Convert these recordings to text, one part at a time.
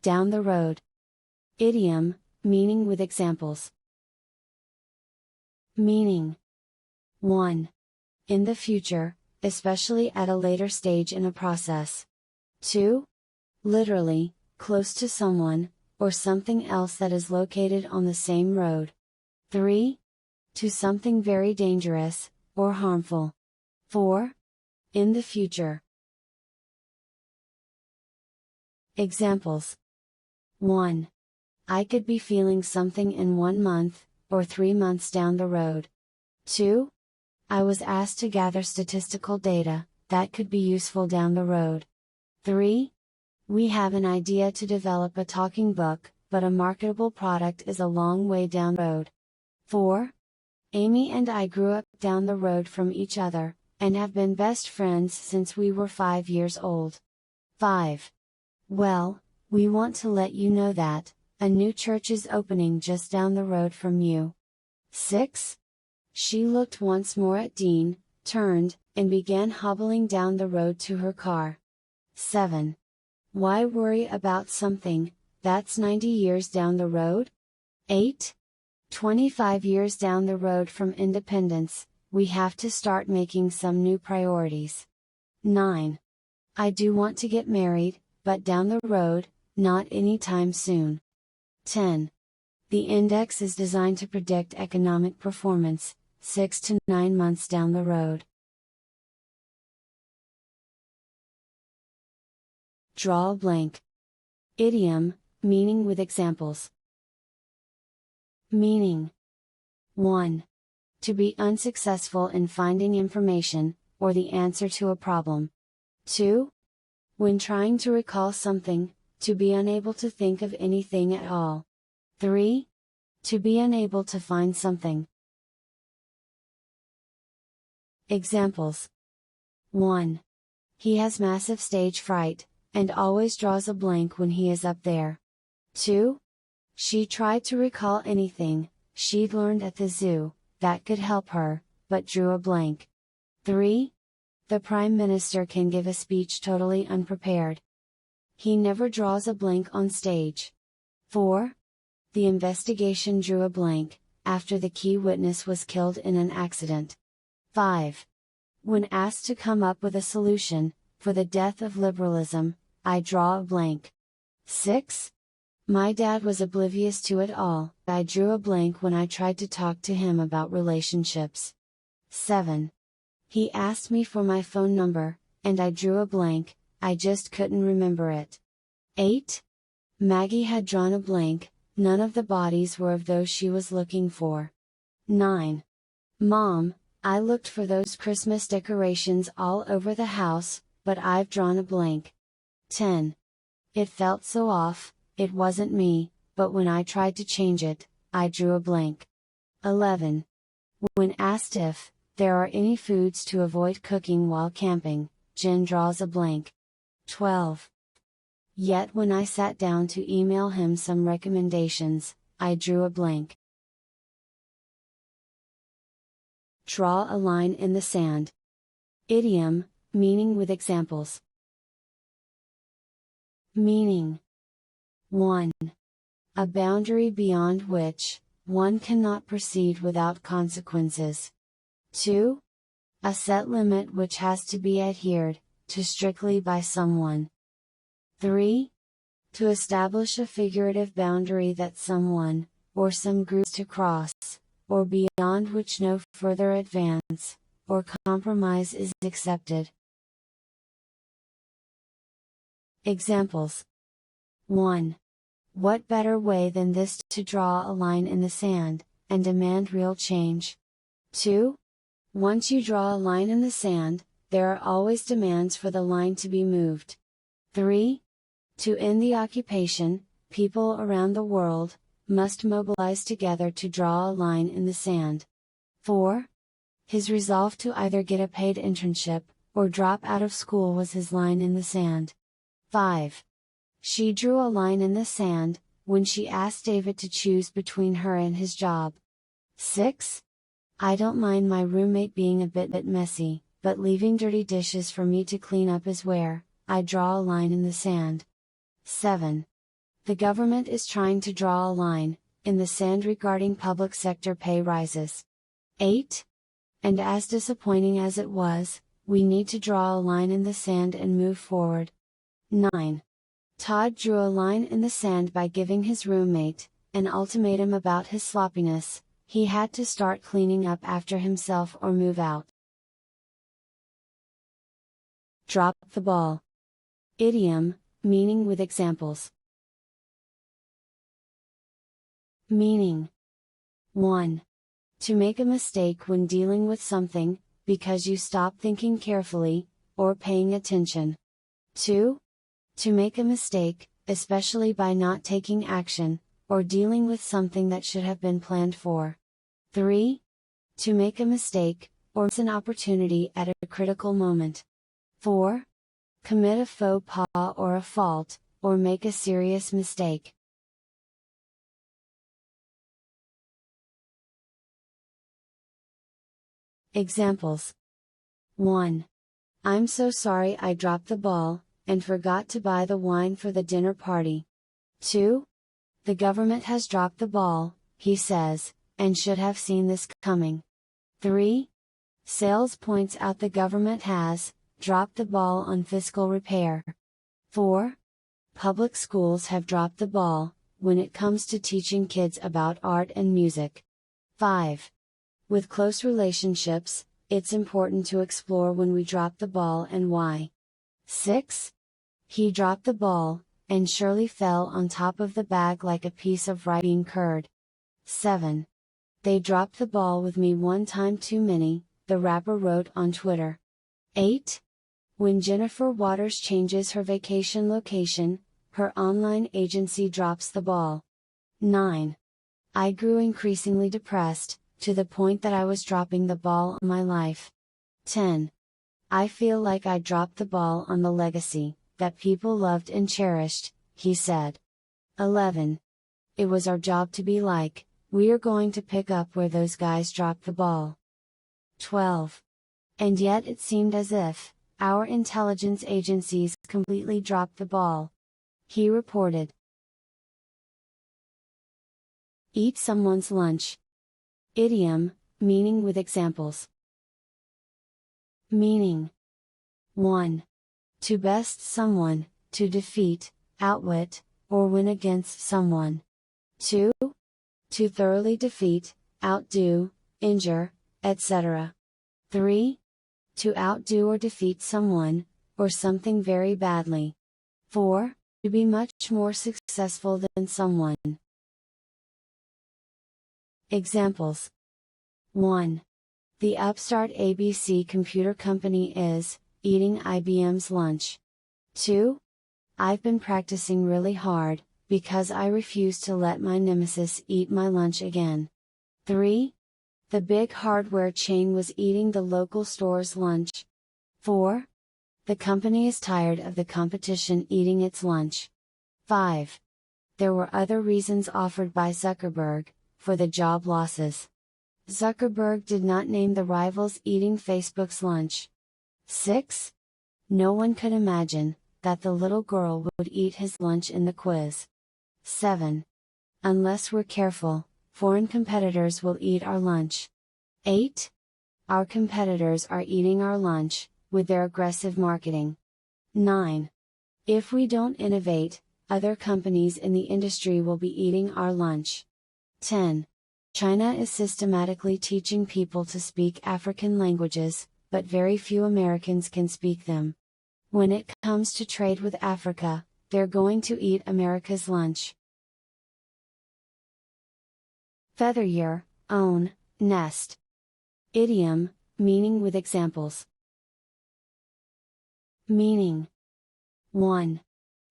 down the road. Idiom, meaning with examples. Meaning. 1. In the future, especially at a later stage in a process. 2. Literally, close to someone, or something else that is located on the same road. 3. To something very dangerous, or harmful. 4. In the future. Examples. 1. I could be feeling something in 1 month, or 3 months down the road. 2. I was asked to gather statistical data, that could be useful down the road. 3. We have an idea to develop a talking book, but a marketable product is a long way down the road. 4. Amy and I grew up down the road from each other, and have been best friends since we were 5 years old. 5. Well, we want to let you know that, a new church is opening just down the road from you. 6. She looked once more at Dean, turned, and began hobbling down the road to her car. 7. Why worry about something that's 90 years down the road? 8. 25 years down the road from independence, we have to start making some new priorities. 9. I do want to get married, but down the road, not anytime soon. 10. The index is designed to predict economic performance, 6 to 9 months down the road. Draw a blank. Idiom, meaning with examples. Meaning. 1. To be unsuccessful in finding information, or the answer to a problem. 2. When trying to recall something, to be unable to think of anything at all. 3. To be unable to find something. Examples. 1. He has massive stage fright, and always draws a blank when he is up there. 2. She tried to recall anything she'd learned at the zoo that could help her, but drew a blank. 3. The Prime Minister can give a speech totally unprepared. He never draws a blank on stage. 4. The investigation drew a blank, after the key witness was killed in an accident. 5. When asked to come up with a solution for the death of liberalism, I draw a blank. 6. My dad was oblivious to it all, I drew a blank when I tried to talk to him about relationships. 7. He asked me for my phone number, and I drew a blank, I just couldn't remember it. 8. Maggie had drawn a blank, none of the bodies were of those she was looking for. 9. Mom, I looked for those Christmas decorations all over the house, but I've drawn a blank. 10. It felt so off, it wasn't me, but when I tried to change it, I drew a blank. 11. When asked if there are any foods to avoid cooking while camping, Jen draws a blank. 12. Yet when I sat down to email him some recommendations, I drew a blank. Draw a line in the sand. Idiom, meaning with examples. Meaning. 1. A boundary beyond which one cannot proceed without consequences. 2. A set limit which has to be adhered to strictly by someone. 3. To establish a figurative boundary that someone, or some groups to cross, or beyond which no further advance, or compromise is accepted. Examples. 1. What better way than this to draw a line in the sand, and demand real change? 2. Once you draw a line in the sand, there are always demands for the line to be moved. 3. To end the occupation, people around the world must mobilize together to draw a line in the sand. 4. His resolve to either get a paid internship, or drop out of school was his line in the sand. 5. She drew a line in the sand, when she asked David to choose between her and his job. 6. I don't mind my roommate being a bit messy, but leaving dirty dishes for me to clean up is where I draw a line in the sand. 7. The government is trying to draw a line in the sand regarding public sector pay rises. 8. And as disappointing as it was, we need to draw a line in the sand and move forward. 9. Todd drew a line in the sand by giving his roommate an ultimatum about his sloppiness. He had to start cleaning up after himself or move out. Drop the ball. Idiom, meaning with examples. Meaning. 1. To make a mistake when dealing with something, because you stop thinking carefully, or paying attention. 2. To make a mistake, especially by not taking action, or dealing with something that should have been planned for. 3. To make a mistake, or miss an opportunity at a critical moment. 4. Commit a faux pas or a fault, or make a serious mistake. Examples. 1. I'm so sorry I dropped the ball, and forgot to buy the wine for the dinner party. 2. The government has dropped the ball, he says, and should have seen this coming. 3. Sales points out the government has dropped the ball on fiscal repair. 4. Public schools have dropped the ball when it comes to teaching kids about art and music. 5. With close relationships, it's important to explore when we drop the ball and why. 6. He dropped the ball, and Shirley fell on top of the bag like a piece of ripe bean curd. 7. They dropped the ball with me one time too many, the rapper wrote on Twitter. 8. When Jennifer Waters changes her vacation location, her online agency drops the ball. 9. I grew increasingly depressed, to the point that I was dropping the ball on my life. 10. I feel like I dropped the ball on the legacy that people loved and cherished, he said. 11. It was our job to be like, we're going to pick up where those guys dropped the ball. 12. And yet it seemed as if our intelligence agencies completely dropped the ball. He reported. Eat someone's lunch. Idiom, meaning with examples. Meaning. 1. To best someone, to defeat, outwit, or win against someone. 2. To thoroughly defeat, outdo, injure, etc. 3. To outdo or defeat someone, or something very badly. 4. To be much more successful than someone. Examples. 1. The upstart ABC computer company is eating IBM's lunch. 2. I've been practicing really hard, because I refuse to let my nemesis eat my lunch again. 3. The big hardware chain was eating the local store's lunch. 4. The company is tired of the competition eating its lunch. 5. There were other reasons offered by Zuckerberg for the job losses. Zuckerberg did not name the rivals eating Facebook's lunch. 6. No one could imagine that the little girl would eat his lunch in the quiz. 7. Unless we're careful, foreign competitors will eat our lunch. 8. Our competitors are eating our lunch with their aggressive marketing. 9. If we don't innovate, other companies in the industry will be eating our lunch. 10. China is systematically teaching people to speak African languages, but very few Americans can speak them. When it comes to trade with Africa, they're going to eat America's lunch. Feather your own nest. Idiom, meaning with examples. Meaning. 1.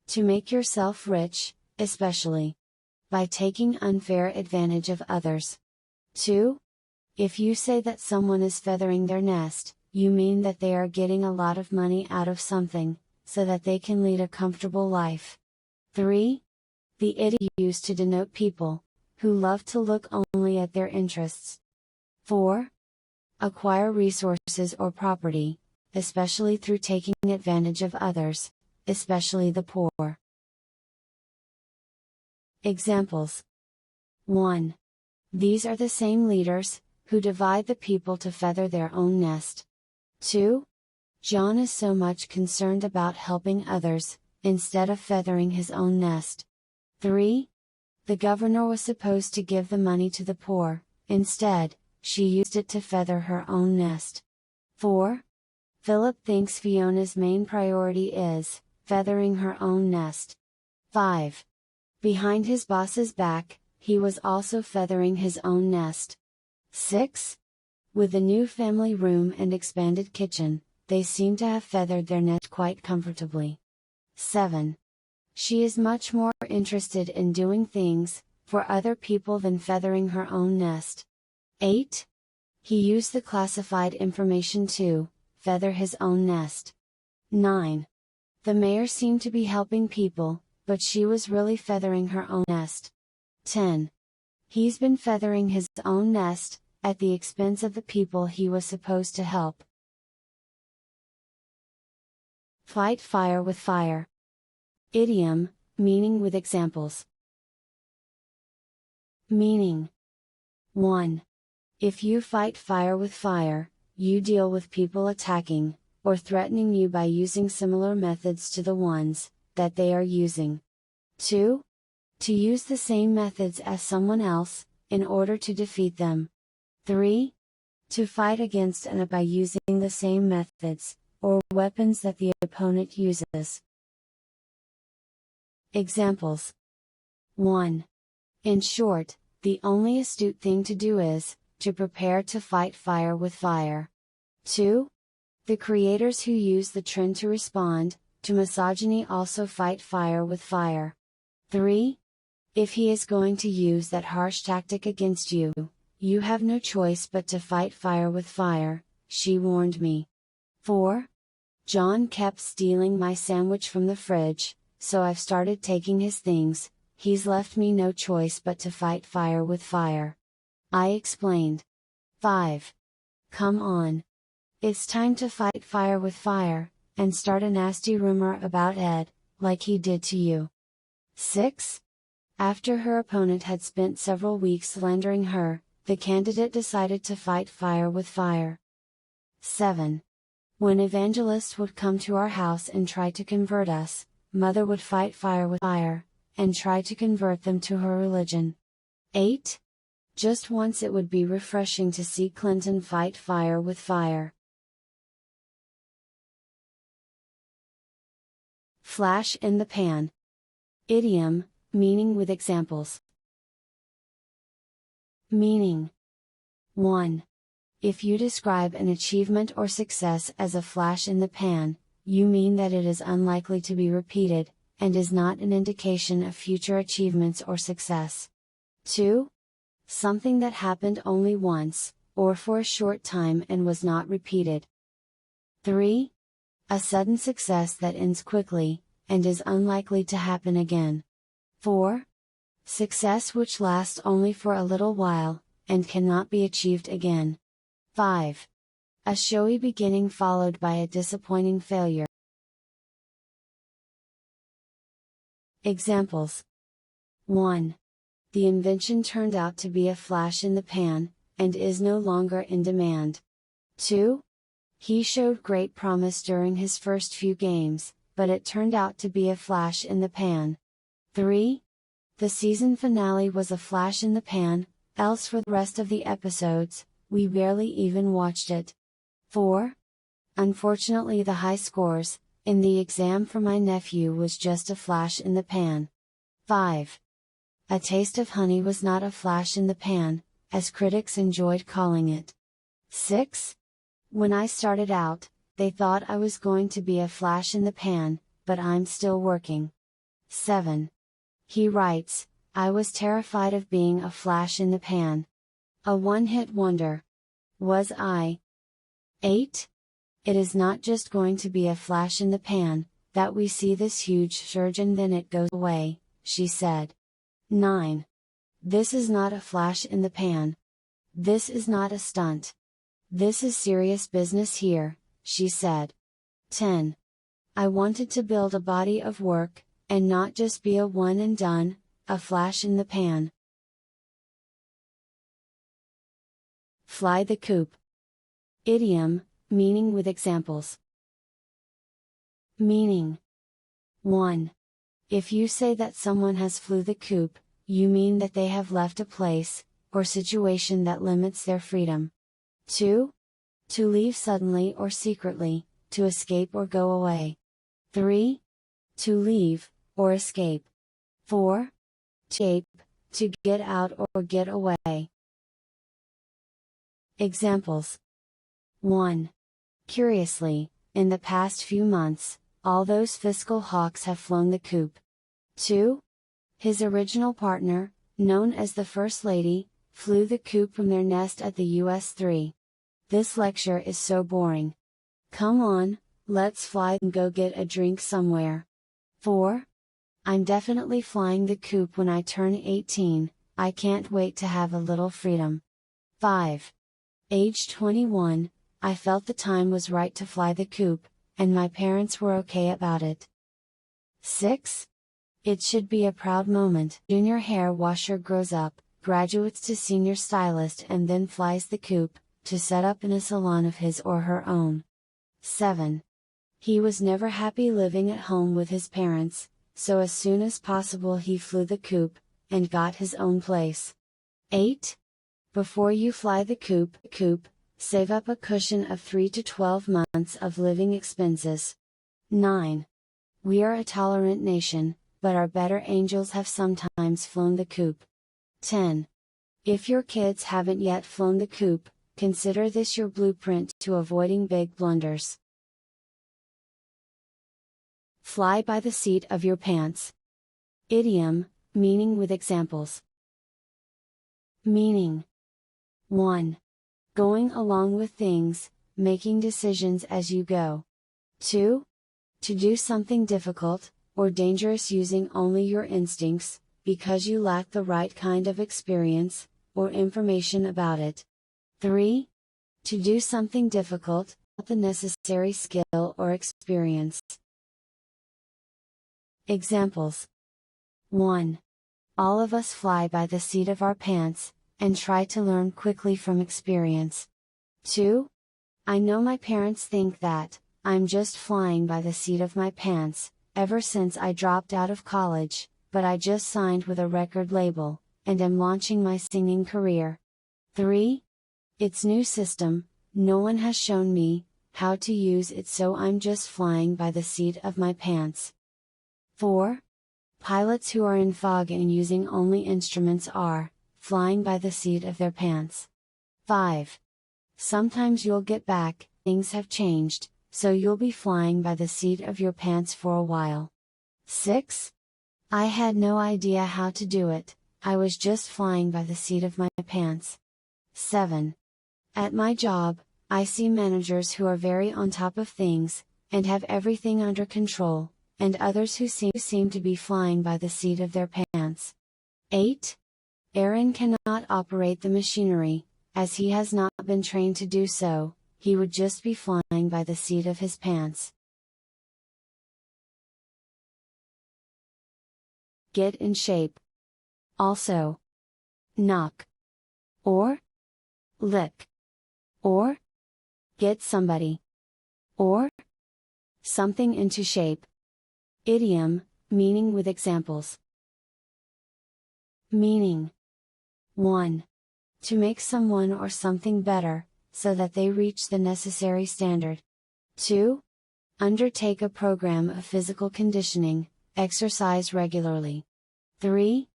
To make yourself rich, especially by taking unfair advantage of others. 2. If you say that someone is feathering their nest, you mean that they are getting a lot of money out of something, so that they can lead a comfortable life. 3. The idiom used to denote people who love to look only at their interests. 4. Acquire resources or property, especially through taking advantage of others, especially the poor. Examples. 1. These are the same leaders, who divide the people to feather their own nest. 2. John is so much concerned about helping others, instead of feathering his own nest. 3. The governor was supposed to give the money to the poor, instead, she used it to feather her own nest. 4. Philip thinks Fiona's main priority is feathering her own nest. 5. Behind his boss's back, he was also feathering his own nest. 6. With the new family room and expanded kitchen, they seem to have feathered their nest quite comfortably. 7. She is much more interested in doing things for other people than feathering her own nest. 8. He used the classified information to feather his own nest. 9. The mayor seemed to be helping people, but she was really feathering her own nest. 10. He's been feathering his own nest, at the expense of the people he was supposed to help. Fight fire with fire. Idiom, meaning with examples. Meaning. 1. If you fight fire with fire, you deal with people attacking, or threatening you by using similar methods to the ones that they are using. 2. To use the same methods as someone else, in order to defeat them. 3. To fight against and by using the same methods, or weapons that the opponent uses. Examples. 1. In short, the only astute thing to do is to prepare to fight fire with fire. 2. The creators who use the trend to respond to misogyny also fight fire with fire. 3. If he is going to use that harsh tactic against you, you have no choice but to fight fire with fire, she warned me. 4. John kept stealing my sandwich from the fridge, so I've started taking his things, he's left me no choice but to fight fire with fire. I explained. 5. Come on. It's time to fight fire with fire, and start a nasty rumor about Ed, like he did to you. 6. After her opponent had spent several weeks slandering her, the candidate decided to fight fire with fire. 7. When evangelists would come to our house and try to convert us, Mother would fight fire with fire, and try to convert them to her religion. 8. Just once it would be refreshing to see Clinton fight fire with fire. Flash in the pan. Idiom, meaning with examples. Meaning. 1. If you describe an achievement or success as a flash in the pan, you mean that it is unlikely to be repeated, and is not an indication of future achievements or success. 2. Something that happened only once, or for a short time and was not repeated. 3. A sudden success that ends quickly, and is unlikely to happen again. 4. Success which lasts only for a little while, and cannot be achieved again. 5. A showy beginning followed by a disappointing failure. Examples. 1. The invention turned out to be a flash in the pan, and is no longer in demand. 2. He showed great promise during his first few games, but it turned out to be a flash in the pan. 3. The season finale was a flash in the pan, else for the rest of the episodes, we barely even watched it. 4. Unfortunately, the high scores in the exam for my nephew was just a flash in the pan. 5. A Taste of Honey was not a flash in the pan, as critics enjoyed calling it. 6. When I started out, they thought I was going to be a flash in the pan, but I'm still working. 7. He writes, I was terrified of being a flash in the pan. A one-hit wonder. Was I? 8. It is not just going to be a flash in the pan, that we see this huge surge and then it goes away, she said. 9. This is not a flash in the pan. This is not a stunt. This is serious business here, she said. 10. I wanted to build a body of work, and not just be a one and done, a flash in the pan. Fly the coop. Idiom, meaning with examples. Meaning. 1. If you say that someone has flew the coop, you mean that they have left a place, or situation that limits their freedom. 2. To leave suddenly or secretly, to escape or go away. 3. To leave, or escape. 4. To get out or get away. Examples. 1. Curiously, in the past few months, all those fiscal hawks have flown the coop. 2. His original partner, known as the First Lady, flew the coop from their nest at the US 3. This lecture is so boring. Come on, let's fly and go get a drink somewhere. 4. I'm definitely flying the coop when I turn 18, I can't wait to have a little freedom. 5. Age 21, I felt the time was right to fly the coop, and my parents were okay about it. 6. It should be a proud moment. Junior hair washer grows up, graduates to senior stylist and then flies the coop, to set up in a salon of his or her own. 7. He was never happy living at home with his parents, so as soon as possible he flew the coop, and got his own place. 8. Before you fly the coop, save up a cushion of 3 to 12 months of living expenses. 9. We are a tolerant nation, but our better angels have sometimes flown the coop. 10. If your kids haven't yet flown the coop, consider this your blueprint to avoiding big blunders. Fly by the seat of your pants. Idiom, meaning with examples. Meaning. 1. Going along with things, making decisions as you go. 2. To do something difficult, or dangerous using only your instincts, because you lack the right kind of experience, or information about it. 3. To do something difficult, without the necessary skill or experience. Examples. 1. All of us fly by the seat of our pants, and try to learn quickly from experience. 2. I know my parents think that, I'm just flying by the seat of my pants, ever since I dropped out of college, but I just signed with a record label, and am launching my singing career. 3. It's new system, no one has shown me how to use it, so I'm just flying by the seat of my pants. 4. Pilots who are in fog and using only instruments are flying by the seat of their pants. 5. Sometimes you'll get back, things have changed, so you'll be flying by the seat of your pants for a while. 6. I had no idea how to do it, I was just flying by the seat of my pants. 7. At my job, I see managers who are very on top of things, and have everything under control, and others who seem to be flying by the seat of their pants. 8. Aaron cannot operate the machinery, as he has not been trained to do so, he would just be flying by the seat of his pants. Get in shape. Also. Knock. Or. Lick. Or. Get somebody. Or. Something into shape. Idiom, meaning with examples. Meaning. 1. To make someone or something better, so that they reach the necessary standard. 2. Undertake a program of physical conditioning, exercise regularly. 3.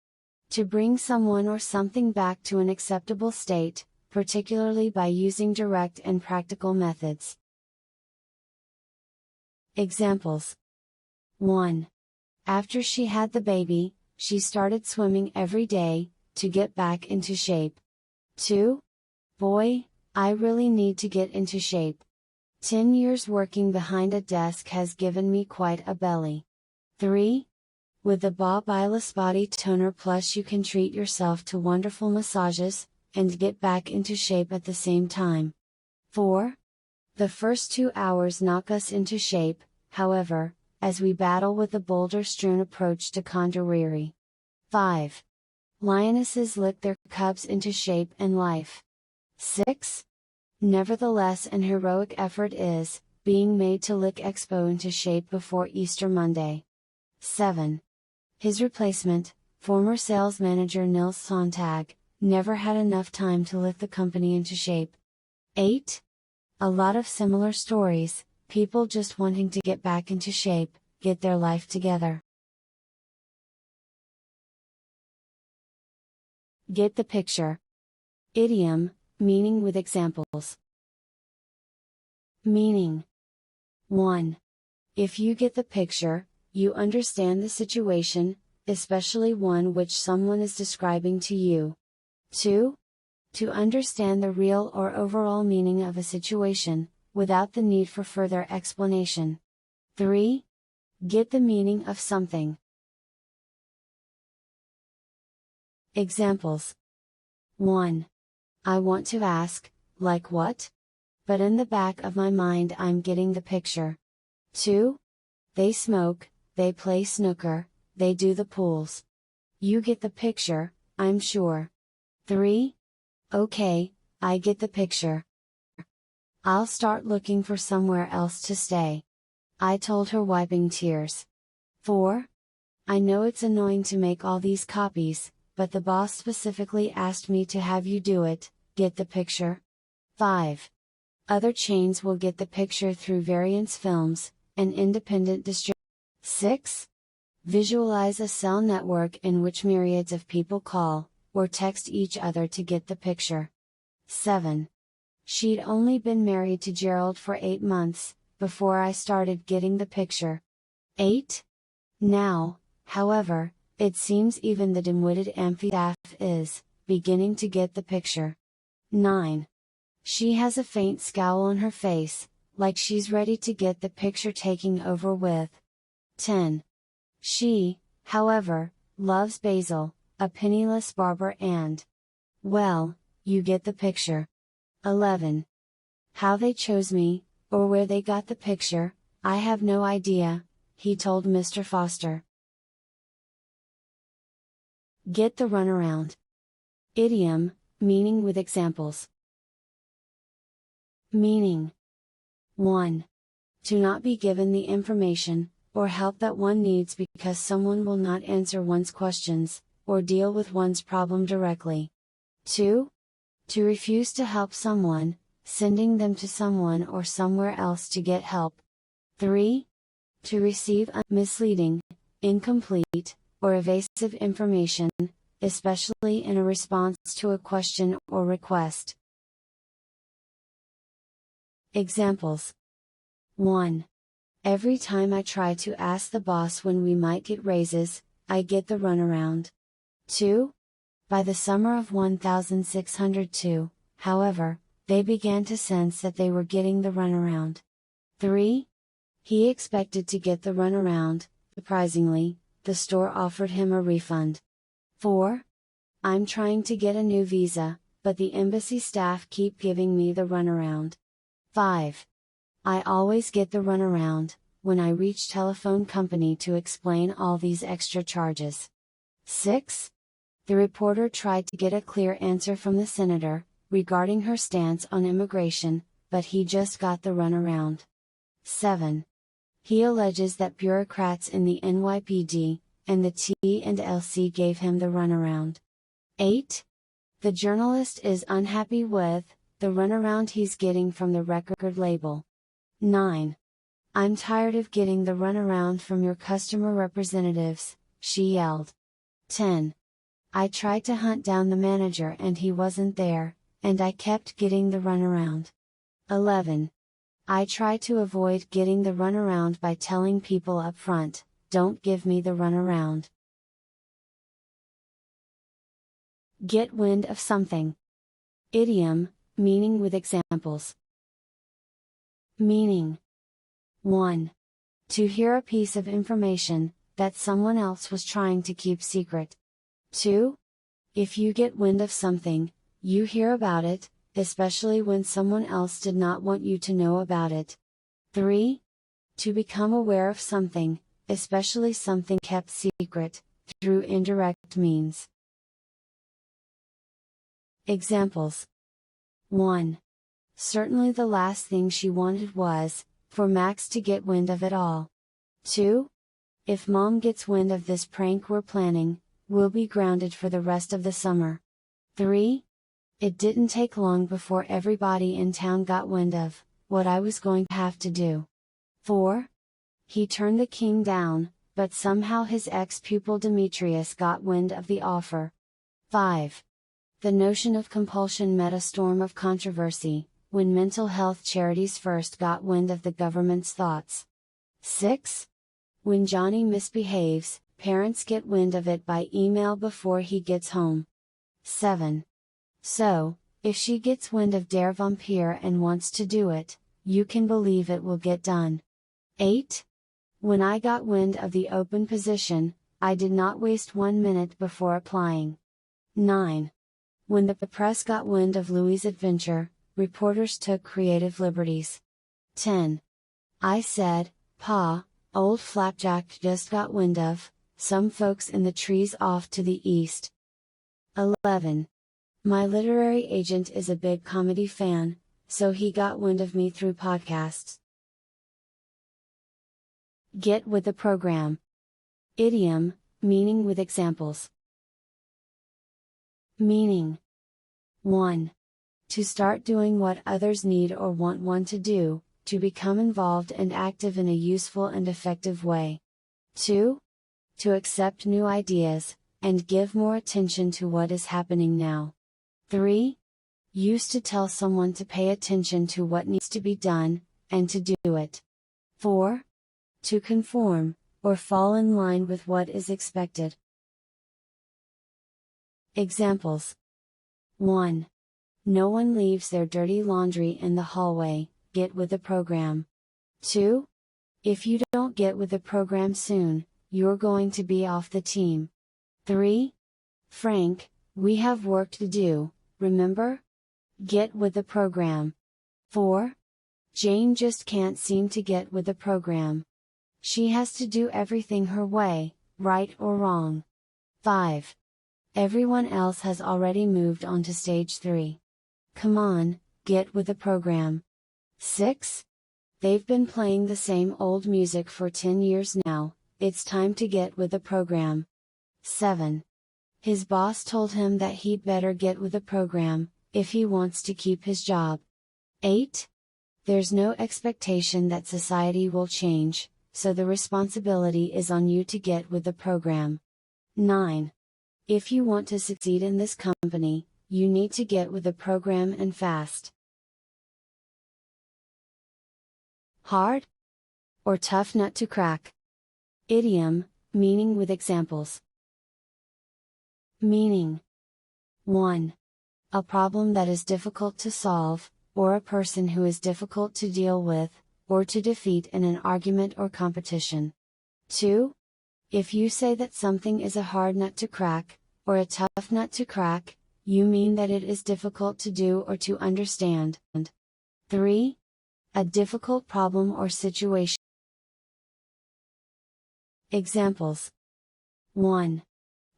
To bring someone or something back to an acceptable state, particularly by using direct and practical methods. Examples. 1. After she had the baby, she started swimming every day, to get back into shape. 2. Boy, I really need to get into shape. 10 years working behind a desk has given me quite a belly. 3. With the Bob Eyeless Body Toner Plus you can treat yourself to wonderful massages, and get back into shape at the same time. 4. The first 2 hours knock us into shape, however, as we battle with the boulder-strewn approach to Konduriri. 5. Lionesses lick their cubs into shape and life. 6. Nevertheless, an heroic effort is being made to lick Expo into shape before Easter Monday. 7. His replacement, former sales manager Nils Sontag, never had enough time to lick the company into shape. 8. A lot of similar stories, people just wanting to get back into shape, get their life together. Get the picture. Idiom, meaning with examples. Meaning. 1. If you get the picture, you understand the situation, especially one which someone is describing to you. 2. To understand the real or overall meaning of a situation, without the need for further explanation. 3. Get the meaning of something. Examples. 1. I want to ask, like what? But in the back of my mind I'm getting the picture. 2. They smoke, they play snooker, they do the pools. You get the picture, I'm sure. 3. Okay, I get the picture. I'll start looking for somewhere else to stay. I told her, wiping tears. 4. I know it's annoying to make all these copies, but the boss specifically asked me to have you do it, get the picture? 5. Other chains will get the picture through Variance Films, an independent distributor. 6. Visualize a cell network in which myriads of people call, or text each other to get the picture. 7. She'd only been married to Gerald for 8 months, before I started getting the picture. 8. Now, however, it seems even the dim-witted Amphi staff is beginning to get the picture. 9. She has a faint scowl on her face, like she's ready to get the picture taken over with. 10. She, however, loves Basil, a penniless barber, and, well, you get the picture. 11. How they chose me, or where they got the picture, I have no idea, he told Mr. Foster. Get the runaround. Idiom, meaning with examples. Meaning. 1. To not be given the information, or help that one needs because someone will not answer one's questions, or deal with one's problem directly. 2. To refuse to help someone, sending them to someone or somewhere else to get help. 3. To receive misleading, incomplete, or evasive information, especially in a response to a question or request. Examples. 1. Every time I try to ask the boss when we might get raises, I get the runaround. 2. By the summer of 1602, however, they began to sense that they were getting the runaround. 3. He expected to get the runaround, surprisingly, the store offered him a refund. 4. I'm trying to get a new visa, but the embassy staff keep giving me the runaround. 5. I always get the runaround, when I reach telephone company to explain all these extra charges. 6. The reporter tried to get a clear answer from the senator, regarding her stance on immigration, but he just got the runaround. 7. He alleges that bureaucrats in the NYPD, and the T&LC gave him the runaround. 8. The journalist is unhappy with the runaround he's getting from the record label. 9. I'm tired of getting the runaround from your customer representatives, she yelled. 10. I tried to hunt down the manager and he wasn't there, and I kept getting the runaround. 11. I try to avoid getting the runaround by telling people up front, don't give me the runaround. Get wind of something. Idiom, meaning with examples. Meaning. 1. To hear a piece of information that someone else was trying to keep secret. 2. If you get wind of something, you hear about it, especially when someone else did not want you to know about it. 3. To become aware of something, especially something kept secret, through indirect means. Examples. 1. Certainly the last thing she wanted was, for Max to get wind of it all. 2. If Mom gets wind of this prank we're planning, we'll be grounded for the rest of the summer. 3. It didn't take long before everybody in town got wind of what I was going to have to do. 4. He turned the king down, but somehow his ex-pupil Demetrius got wind of the offer. 5. The notion of compulsion met a storm of controversy, when mental health charities first got wind of the government's thoughts. 6. When Johnny misbehaves, parents get wind of it by email before he gets home. 7. So, if she gets wind of Der Vampire and wants to do it, you can believe it will get done. 8. When I got wind of the open position, I did not waste 1 minute before applying. 9. When the press got wind of Louis' adventure, reporters took creative liberties. 10. I said, Pa, old Flapjack just got wind of some folks in the trees off to the east. 11. My literary agent is a big comedy fan, so he got wind of me through podcasts. Get with the program. Idiom, meaning with examples. Meaning. 1. To start doing what others need or want one to do, to become involved and active in a useful and effective way. 2. To accept new ideas, and give more attention to what is happening now. 3. Use to tell someone to pay attention to what needs to be done, and to do it. 4. To conform, or fall in line with what is expected. Examples. 1. No one leaves their dirty laundry in the hallway, get with the program. 2. If you don't get with the program soon, you're going to be off the team. 3. Frank, we have work to do, remember? Get with the program. 4. Jane just can't seem to get with the program. She has to do everything her way, right or wrong. 5. Everyone else has already moved on to stage 3. Come on, get with the program. 6. They've been playing the same old music for 10 years now, it's time to get with the program. 7. His boss told him that he'd better get with the program, if he wants to keep his job. 8. There's no expectation that society will change, so the responsibility is on you to get with the program. 9. If you want to succeed in this company, you need to get with the program and fast. Hard? Or tough nut to crack? Idiom, meaning with examples. Meaning. 1. A problem that is difficult to solve, or a person who is difficult to deal with, or to defeat in an argument or competition. 2. If you say that something is a hard nut to crack, or a tough nut to crack, you mean that it is difficult to do or to understand. 3. A difficult problem or situation. Examples. 1.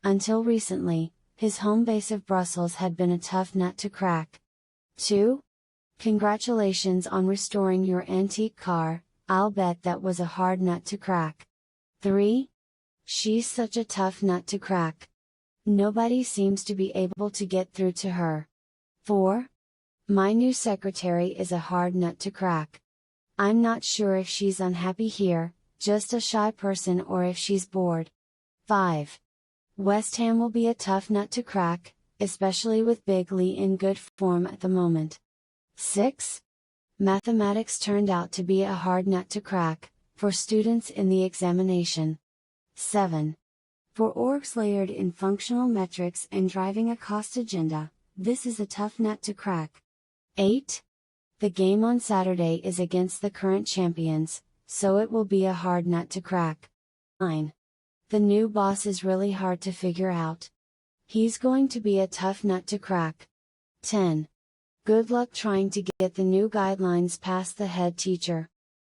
Until recently, his home base of Brussels had been a tough nut to crack. 2. Congratulations on restoring your antique car, I'll bet that was a hard nut to crack. 3. She's such a tough nut to crack. Nobody seems to be able to get through to her. 4. My new secretary is a hard nut to crack. I'm not sure if she's unhappy here, just a shy person, or if she's bored. 5. West Ham will be a tough nut to crack, especially with Big Lee in good form at the moment. 6. Mathematics turned out to be a hard nut to crack, for students in the examination. 7. For orgs layered in functional metrics and driving a cost agenda, this is a tough nut to crack. 8. The game on Saturday is against the current champions, so it will be a hard nut to crack. 9. The new boss is really hard to figure out. He's going to be a tough nut to crack. 10. Good luck trying to get the new guidelines past the head teacher.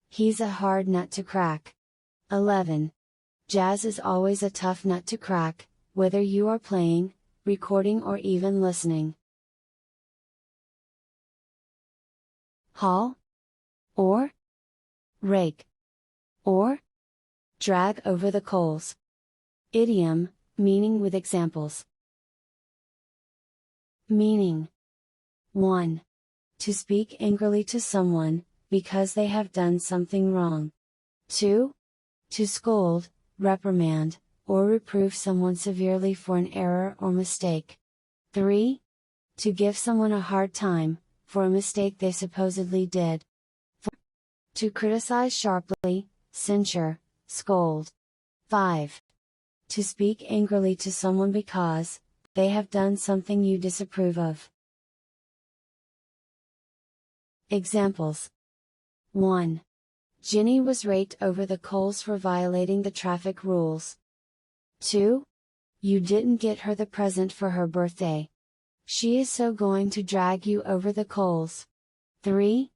He's a hard nut to crack. 11. Jazz is always a tough nut to crack, whether you are playing, recording or even listening. Haul, or rake, or drag over the coals. Idiom, meaning with examples. Meaning. 1. To speak angrily to someone, because they have done something wrong. 2. To scold, reprimand, or reprove someone severely for an error or mistake. 3. To give someone a hard time, for a mistake they supposedly did. 4. To criticize sharply, censure, scold. 5. To speak angrily to someone because they have done something you disapprove of. Examples. 1. Ginny was raked over the coals for violating the traffic rules. 2. You didn't get her the present for her birthday. She is so going to drag you over the coals. 3.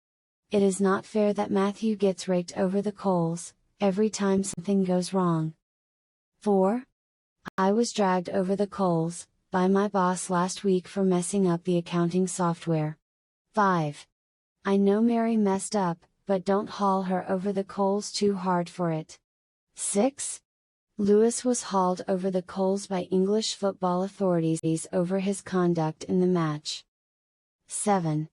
It is not fair that Matthew gets raked over the coals every time something goes wrong. 4. I was dragged over the coals by my boss last week for messing up the accounting software. 5. I know Mary messed up, but don't haul her over the coals too hard for it. 6. Lewis was hauled over the coals by English football authorities over his conduct in the match. 7.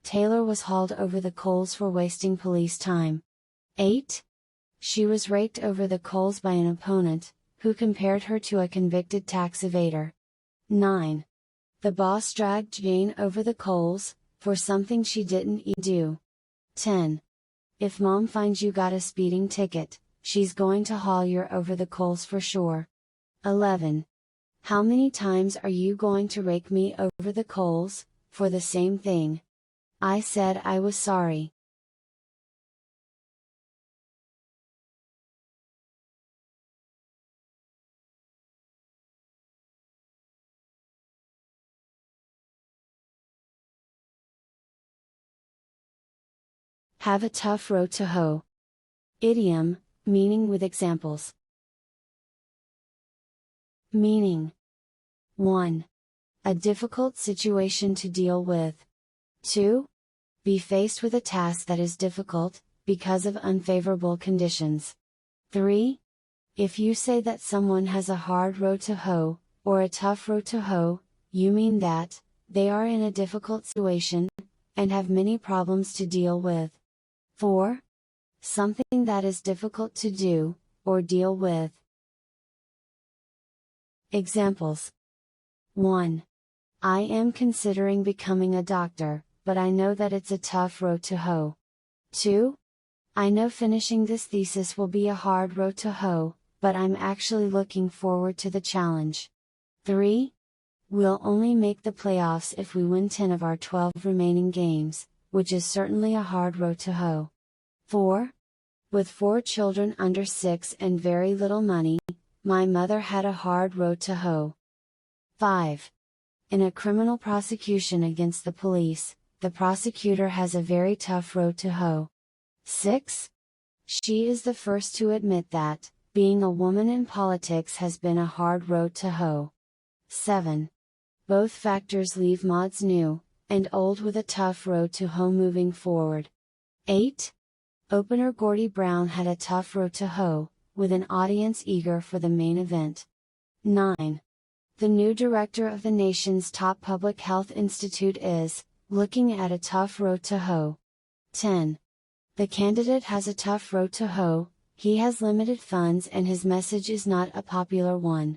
Taylor was hauled over the coals for wasting police time. 8. She was raked over the coals by an opponent, who compared her to a convicted tax evader. 9. The boss dragged Jane over the coals, for something she didn't do. 10. If mom finds you got a speeding ticket, she's going to haul you over the coals for sure. 11. How many times are you going to rake me over the coals, for the same thing? I said I was sorry. Have a tough row to hoe. Idiom, meaning with examples. Meaning. 1. A difficult situation to deal with. 2. Be faced with a task that is difficult, because of unfavorable conditions. 3. If you say that someone has a hard row to hoe, or a tough row to hoe, you mean that they are in a difficult situation, and have many problems to deal with. 4. Something that is difficult to do, or deal with. Examples. 1. I am considering becoming a doctor, but I know that it's a tough row to hoe. 2. I know finishing this thesis will be a hard row to hoe, but I'm actually looking forward to the challenge. 3. We'll only make the playoffs if we win 10 of our 12 remaining games, which is certainly a hard row to hoe. 4. With 4 children under 6 and very little money, my mother had a hard row to hoe. 5. In a criminal prosecution against the police, the prosecutor has a very tough row to hoe. 6. She is the first to admit that, being a woman in politics has been a hard row to hoe. 7. Both factors leave mods new and old with a tough row to hoe moving forward. 8. Opener Gordie Brown had a tough row to hoe, with an audience eager for the main event. 9. The new director of the nation's top public health institute is looking at a tough row to hoe. 10. The candidate has a tough row to hoe, he has limited funds and his message is not a popular one.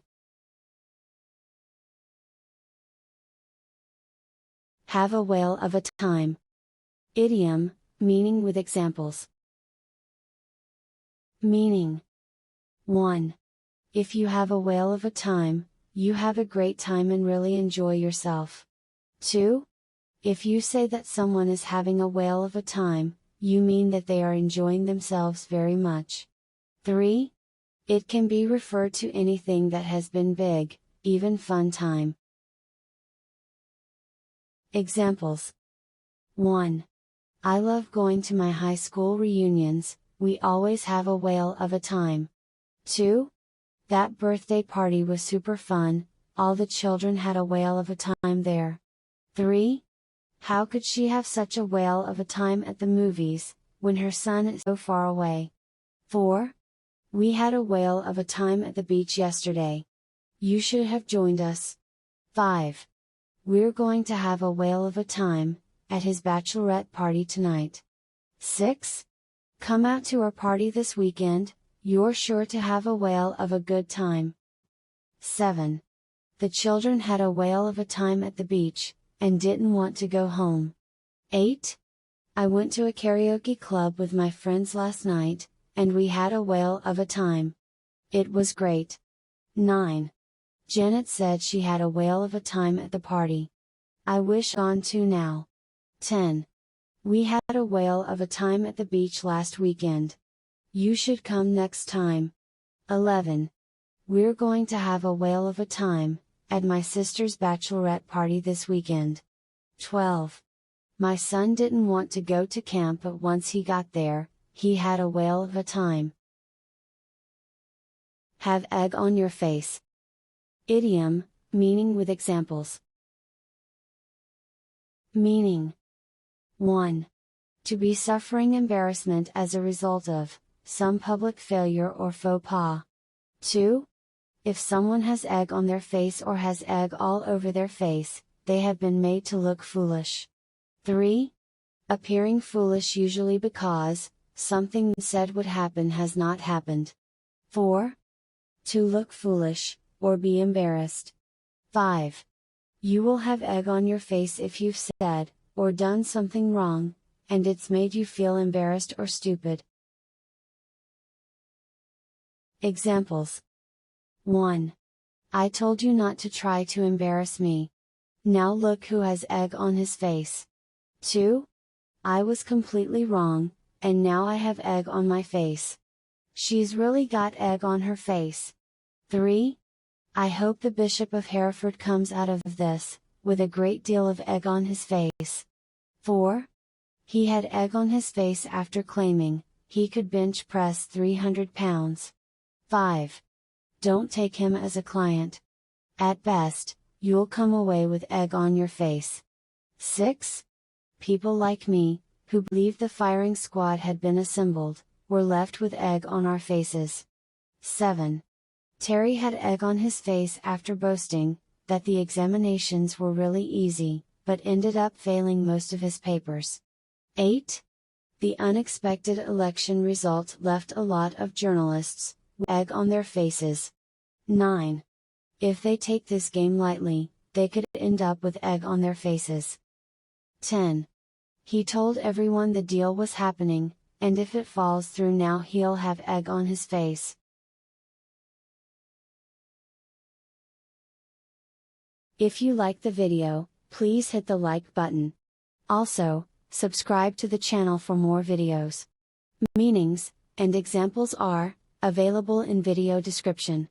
Have a whale of a time. Idiom, meaning with examples. Meaning. 1. If you have a whale of a time, you have a great time and really enjoy yourself. 2. If you say that someone is having a whale of a time, you mean that they are enjoying themselves very much. 3. It can be referred to anything that has been big, even fun time. Examples. 1. I love going to my high school reunions, we always have a whale of a time. 2. That birthday party was super fun, all the children had a whale of a time there. 3. How could she have such a whale of a time at the movies, when her son is so far away? 4. We had a whale of a time at the beach yesterday. You should have joined us. 5. We're going to have a whale of a time, at his bachelorette party tonight. 6. Come out to our party this weekend, you're sure to have a whale of a good time. 7. The children had a whale of a time at the beach, and didn't want to go home. 8. I went to a karaoke club with my friends last night, and we had a whale of a time. It was great. 9. Janet said she had a whale of a time at the party. I wish on to now. 10. We had a whale of a time at the beach last weekend. You should come next time. 11. We're going to have a whale of a time, at my sister's bachelorette party this weekend. 12. My son didn't want to go to camp, but once he got there, he had a whale of a time. Have egg on your face. Idiom, meaning with examples. Meaning. 1. To be suffering embarrassment as a result of some public failure or faux pas. 2. If someone has egg on their face or has egg all over their face, they have been made to look foolish. 3. Appearing foolish usually because something said would happen has not happened. 4. To look foolish, or be embarrassed. 5. You will have egg on your face if you've said, or done something wrong, and it's made you feel embarrassed or stupid. Examples. 1. I told you not to try to embarrass me. Now look who has egg on his face. 2. I was completely wrong, and now I have egg on my face. She's really got egg on her face. 3. I hope the Bishop of Hereford comes out of this, with a great deal of egg on his face. 4. He had egg on his face after claiming he could bench press 300 pounds. 5. Don't take him as a client. At best, you'll come away with egg on your face. 6. People like me, who believed the firing squad had been assembled, were left with egg on our faces. 7. Terry had egg on his face after boasting that the examinations were really easy, but ended up failing most of his papers. 8. The unexpected election result left a lot of journalists with egg on their faces. 9. If they take this game lightly, they could end up with egg on their faces. 10. He told everyone the deal was happening, and if it falls through now he'll have egg on his face. If you liked the video, please hit the like button. Also, subscribe to the channel for more videos. Meanings and examples are available in video description.